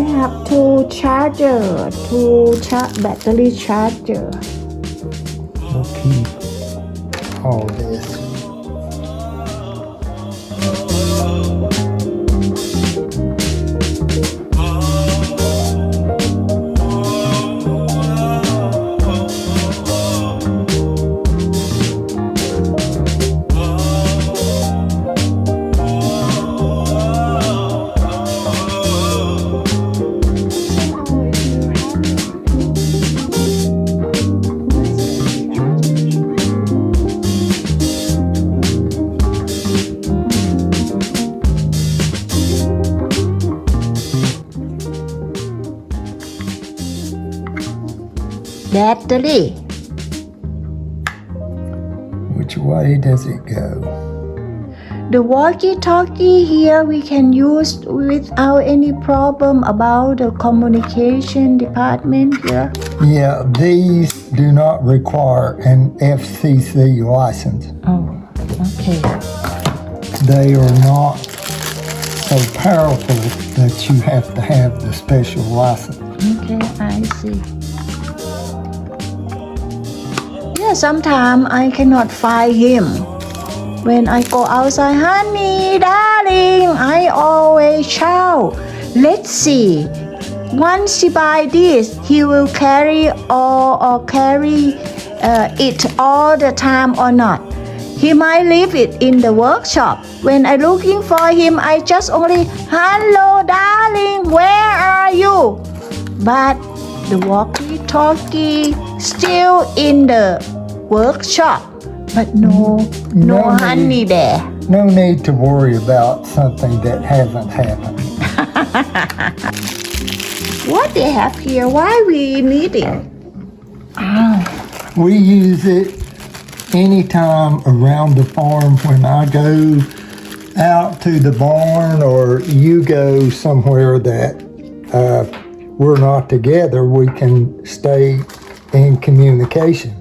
have two battery charger. We'll keep all this. Battery. Which way does it go? The walkie-talkie here we can use without any problem about the communication department here. Yeah, these do not require an FCC license. Oh, okay. They are not so powerful that you have to have the special license. Okay, I see. Yeah, sometimes I cannot find him. When I go outside, honey, darling, I always shout. Let's see. Once he buy this, he will carry it all the time or not. He might leave it in the workshop. When I looking for him, I just only, hello, darling, where are you? But the walkie-talkie still in the workshop. But no honey there. No need to worry about something that hasn't happened. What they have here? Why we need it? We use it anytime around the farm when I go out to the barn or you go somewhere that we're not together, we can stay in communication.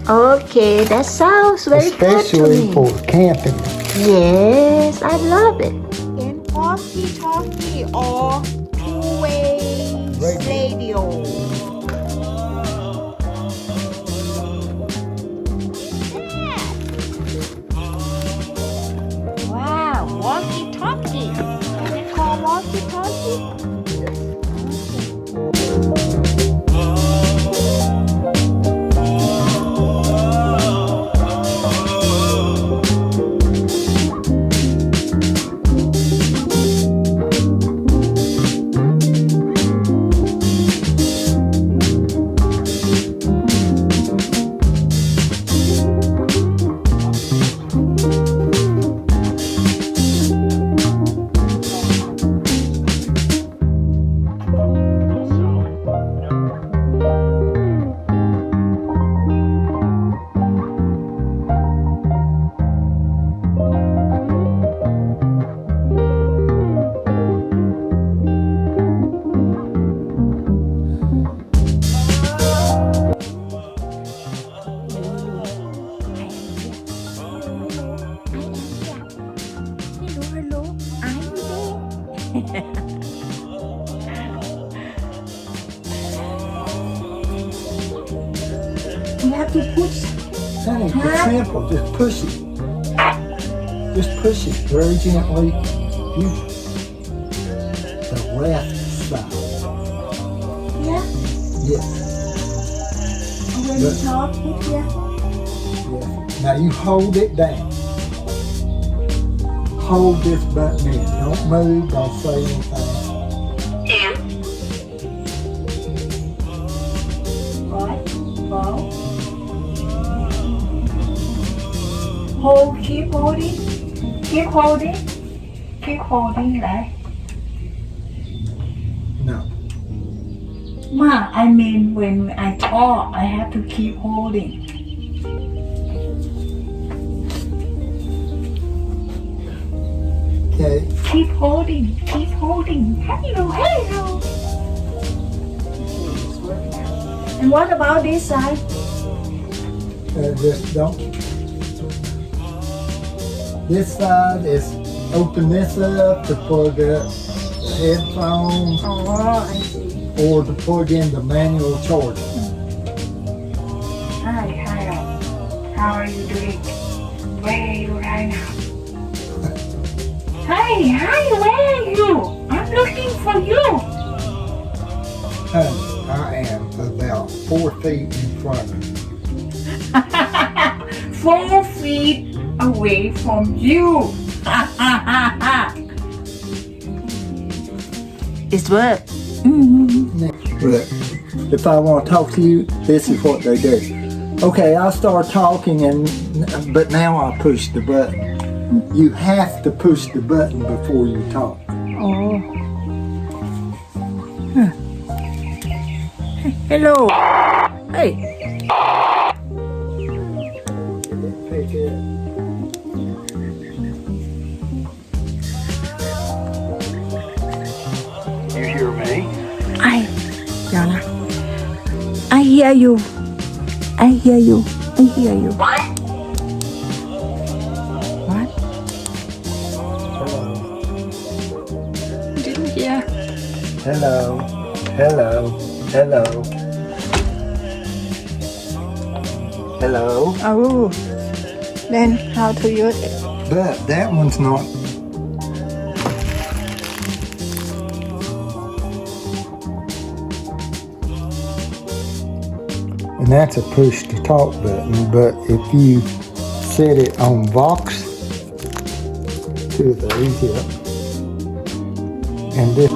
Okay, that sounds very good to me. Especially for camping. Yes, I love it. And walkie-talkie or two-way radio. Wow, walkie-talkie. Can we call walkie-talkie? You have to push. Honey, it's simple. Just push it. Just push it very gently. The left side. Yeah. Yes. And when you talk, put here. Yes. Now you hold it down. Hold this button in. Don't move. Don't say anything. Right. Go. Hold. Keep holding. Keep holding. Keep holding, right? No. Ma, I mean when I talk, I have to keep holding. Okay. Keep holding. Keep holding. Hello, hello. And what about this side? Just don't. This side is open this up to plug up the headphones, Oh, I see. or to plug in the manual charger. Hi, how are you doing? Where are you right now? Hi, where are you? I'm looking for you. Honey, I am about 4 feet in front of you. 4 feet away from you. It's work. But if I want to talk to you, this is what they do. Okay, I'll start talking, but now I push the button. You have to push the button before you talk. Oh. Hello. Hey. You hear me? เดี๋ยวนะ I hear you. I hear you. I hear you. What? Didn't hear. Hello. Hello. Hello. Hello. Oh. Then how to use it? But that one's not. And that's a push to talk button, but if you set it on Vox, two of these, yep. And this.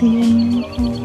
Bye.